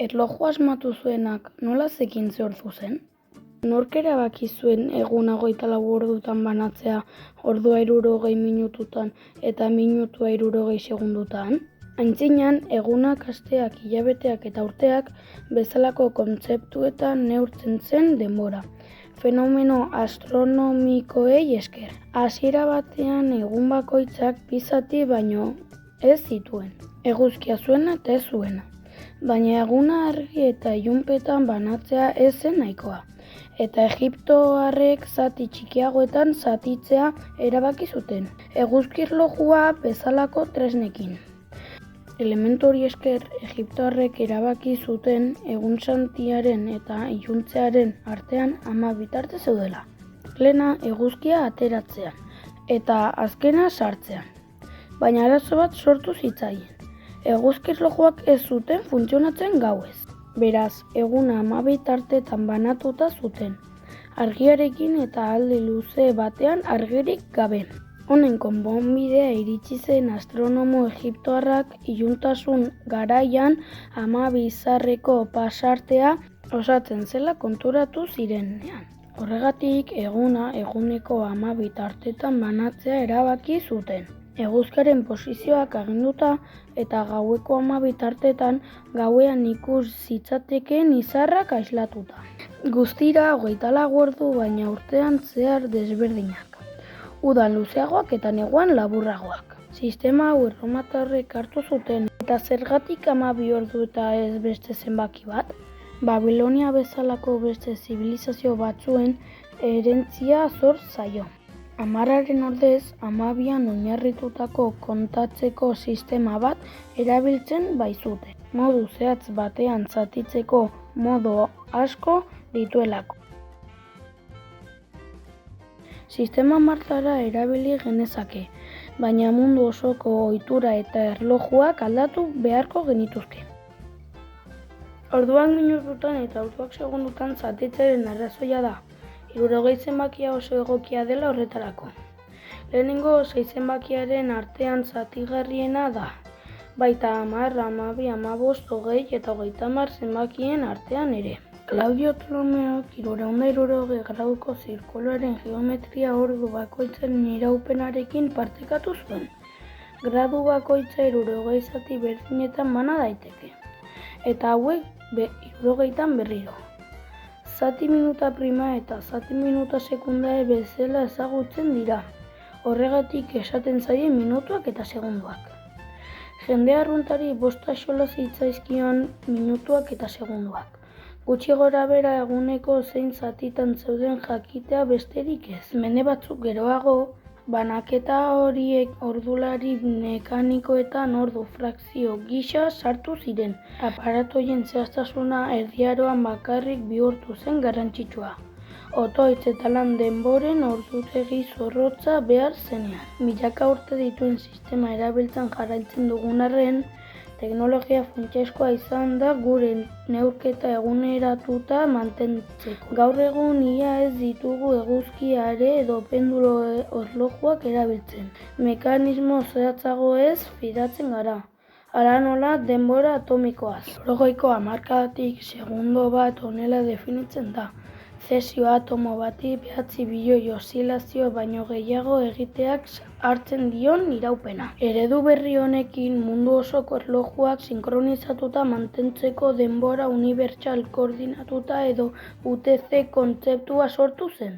Erlojua asmatu zuenak nola zekin ze ordu zen? Nork erabaki zuen eguna 24 ordutan banatzea, ordua 60 minututan eta minutua 60 segundutan? Aintzinan, egunak, asteak, hilabeteak eta urteak bezalako kontzeptuetan neurtzen zen denbora, fenomeno astronomikoei esker. Hasiera batean egun bakoitzak 2 zati baino ez zituen, eguzkia zuena eta ez zuena. Baina eguna argi eta ilunpetan banatzea ez zen nahikoa, eta egiptoarrek zati txikiagoetan zatitzea erabaki zuten, eguzki erlojua bezalako tresnekin. Elementu hori esker, egiptoarrek erabaki zuten egunsentiaren eta iluntzearen artean 12 tarte zeudela. Lehena eguzkia ateratzean, eta azkena sartzean. Baina arazo bat sortu zitzaien. Eguzki erlojuak ez zuten funtzionatzen gauez. Beraz, eguna 12 tartetan banatuta zuten, argiarekin eta alde luze batean argirik gabe. Honen konponbidea iritsi zen astronomo egiptoarrak iluntasun garaian 12 zarreko pasartea osatzen zela konturatu zirenean. Horregatik, eguna eguneko 12 tartetan banatzea erabaki zuten. Eguzkiaren posizioak aginduta eta gaueko 12 tartetan gauean ikus zitzatekeen izarrak aislatuta. Guztira 24 ordu baina urtean zehar desberdinak. Udan luzeagoak eta neguan laburragoak. Sistema hau erromatarrek hartu zuten eta zergatik 12 ordu eta ez beste zenbaki bat? Babilonia bezalako beste zibilizazio batzuen herentzia zor zaio. 10aren ordez, 12an oinarritutako kontatzeko sistema bat erabiltzen baizute. Modu zehatz batean zatitzeko modu asko dituelako. Sistema martara erabili genezake, baina mundu osoko ohitura eta erlojuak aldatu beharko genituzke. Orduak minututan eta orduak segundutan zatitzearen arrazoia da. 60 zenbakia oso egokia dela horretarako. Lehenengo 6 zenbakiaren artean zatigarriena da, baita 10, 12, 15, 20 eta 30 zenbakien artean ere. Claudio Ptolomeok 360 graduko zirkuluaren geometria ordu bakoitzaren iraupenarekin partekatu zuen. Gradu bakoitza 60 zati berdinetan bana daiteke, eta hauek 60etan berriro. Zati minuta prima eta zati minuta sekundae bezala ezagutzen dira. Horregatik esaten zaie minutuak eta segunduak. Jende arruntari 5 axola zitzaizkion minutuak eta segunduak. Gutxi gorabehera eguneko zein zatitan zeuden jakitea besterik ez. Mende batzuk geroago, banaketa horiek ordulari mekanikoetan ordu frakzio gisa sartu ziren. Aparatoien zehaztasuna erdiaroan bakarrik bihurtu zen garrantzitsua. Otoitz eta lan denboren ordutegi zorrotza behar zenean. Milaka urte dituen sistema erabiltzen jarraitzen dugun arren, teknologia funtsezkoa izan da gure neurketa eguneratuta mantentzeko. Gaur egun ia ez ditugu eguzkiare edo pendulo erlojuak erabiltzen. Mekanismo zehatzago ez fidatzen gara. Hala nola denbora atomikoaz. Laurogeiko hamarkadatik segundo bat honela definitzen da. Zesio atomo bati 9 bilioi oszilazio baino gehiago egiteak hartzen dion iraupena. Eredu berri honekin mundu osoko erlojuak sinkronizatuta mantentzeko denbora unibertsal koordinatuta edo UTC kontzeptua sortu zen.